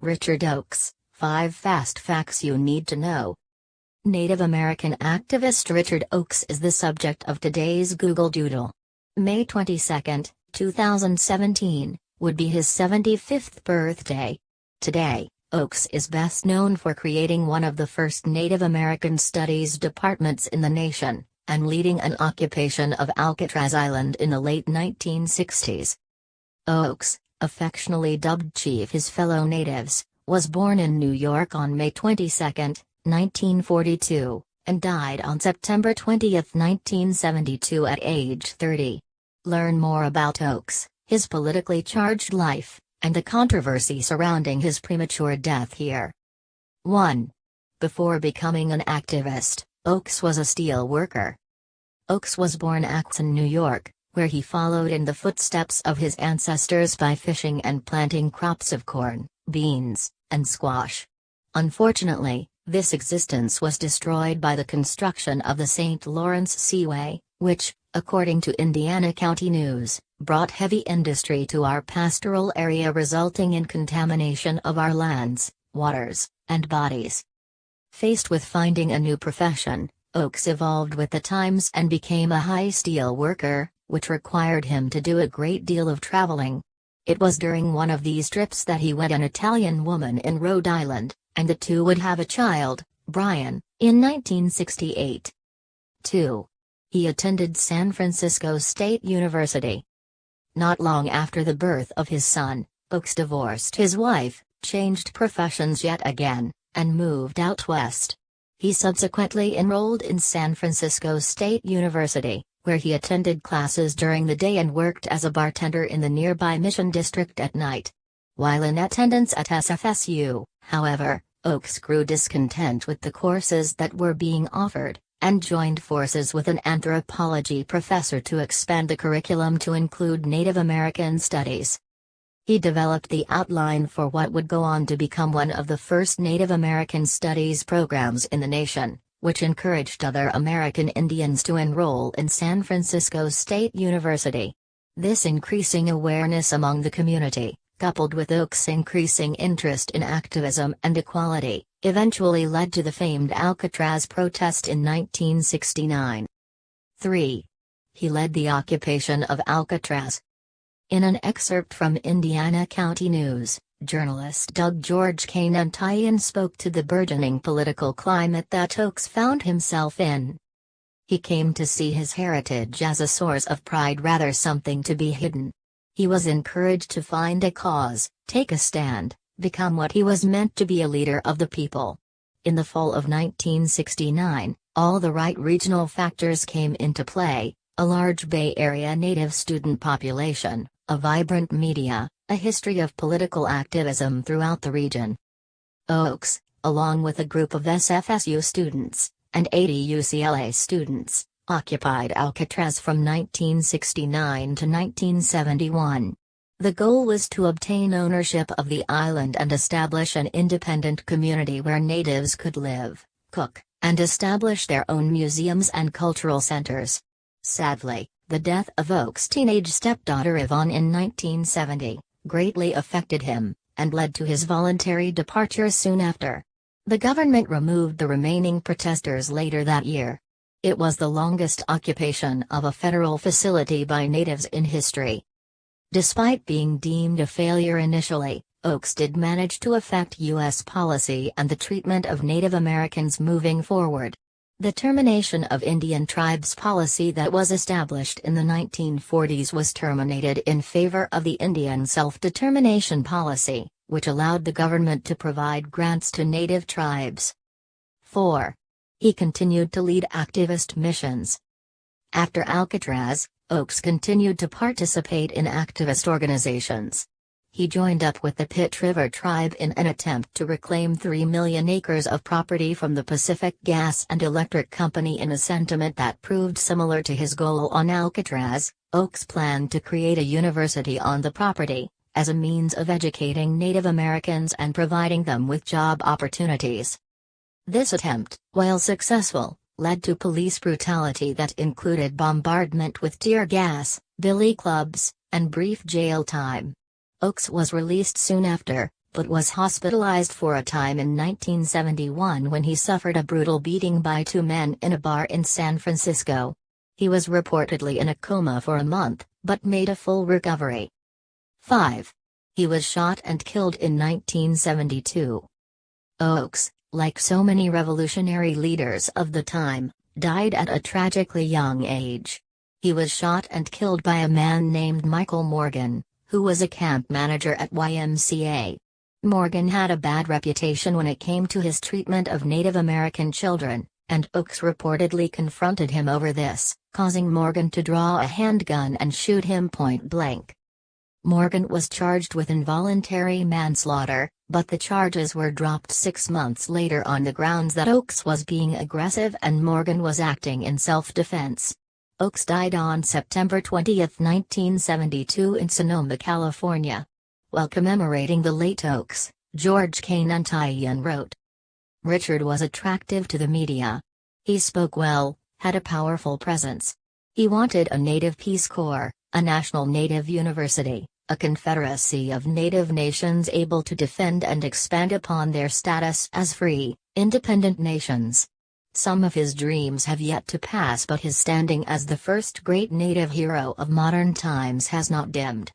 Richard Oakes, 5 Fast Facts You Need to Know. Native American activist Richard Oakes is the subject of today's Google Doodle. May 22, 2017, would be his 75th birthday. Today, Oakes is best known for creating one of the first Native American studies departments in the nation, and leading an occupation of Alcatraz Island in the late 1960s. Oakes, affectionately dubbed Chief his fellow natives, was born in New York on May 22, 1942, and died on September 20, 1972 at age 30. Learn more about Oakes, his politically charged life, and the controversy surrounding his premature death here. 1. Before becoming an activist, Oakes was a steel worker. Oakes was born in Acton, New York, where he followed in the footsteps of his ancestors by fishing and planting crops of corn, beans, and squash. Unfortunately, this existence was destroyed by the construction of the St. Lawrence Seaway, which, according to Indiana County News, brought heavy industry to our pastoral area, resulting in contamination of our lands, waters, and bodies. Faced with finding a new profession, Oakes evolved with the times and became a high steel worker, which required him to do a great deal of traveling. It was during one of these trips that he met an Italian woman in Rhode Island, and the two would have a child, Brian, in 1968. 2. He attended San Francisco State University. Not long after the birth of his son, Oakes divorced his wife, changed professions yet again, and moved out west. He subsequently enrolled in San Francisco State University, where he attended classes during the day and worked as a bartender in the nearby Mission District at night. While in attendance at SFSU, however, Oakes grew discontent with the courses that were being offered, and joined forces with an anthropology professor to expand the curriculum to include Native American studies. He developed the outline for what would go on to become one of the first Native American studies programs in the nation, which encouraged other American Indians to enroll in San Francisco State University. This increasing awareness among the community, coupled with Oakes' increasing interest in activism and equality, eventually led to the famed Alcatraz protest in 1969. 3. He led the occupation of Alcatraz. In an excerpt from Indiana County News, journalist Doug George Kanantayan spoke to the burgeoning political climate that Oakes found himself in. He came to see his heritage as a source of pride rather something to be hidden. He was encouraged to find a cause, take a stand, become what he was meant to be, a leader of the people. In the fall of 1969, all the right regional factors came into play: a large Bay Area Native student population, a vibrant media, a history of political activism throughout the region. Oakes, along with a group of SFSU students, and 80 UCLA students, occupied Alcatraz from 1969 to 1971. The goal was to obtain ownership of the island and establish an independent community where natives could live, cook, and establish their own museums and cultural centers. Sadly, the death of Oakes' teenage stepdaughter Yvonne in 1970 greatly affected him, and led to his voluntary departure soon after. The government removed the remaining protesters later that year. It was the longest occupation of a federal facility by natives in history. Despite being deemed a failure initially, Oakes did manage to affect U.S. policy and the treatment of Native Americans moving forward. The termination of Indian tribes policy that was established in the 1940s was terminated in favor of the Indian self-determination policy, which allowed the government to provide grants to native tribes. 4. He continued to lead activist missions. After Alcatraz, Oakes continued to participate in activist organizations. He joined up with the Pitt River tribe in an attempt to reclaim 3 million acres of property from the Pacific Gas and Electric Company in a sentiment that proved similar to his goal on Alcatraz. Oakes planned to create a university on the property, as a means of educating Native Americans and providing them with job opportunities. This attempt, while successful, led to police brutality that included bombardment with tear gas, billy clubs, and brief jail time. Oakes was released soon after, but was hospitalized for a time in 1971 when he suffered a brutal beating by two men in a bar in San Francisco. He was reportedly in a coma for a month, but made a full recovery. 5. He was shot and killed in 1972. Oakes, like so many revolutionary leaders of the time, died at a tragically young age. He was shot and killed by a man named Michael Morgan, who was a camp manager at YMCA. Morgan had a bad reputation when it came to his treatment of Native American children, and Oakes reportedly confronted him over this, causing Morgan to draw a handgun and shoot him point blank. Morgan was charged with involuntary manslaughter, but the charges were dropped 6 months later on the grounds that Oakes was being aggressive and Morgan was acting in self-defense. Oakes died on September 20, 1972 in Sonoma, California. While commemorating the late Oakes, George K. Nantayan wrote, "Richard was attractive to the media. He spoke well, had a powerful presence. He wanted a Native Peace Corps, a national Native university, a confederacy of Native nations able to defend and expand upon their status as free, independent nations. Some of his dreams have yet to pass, but his standing as the first great Native hero of modern times has not dimmed.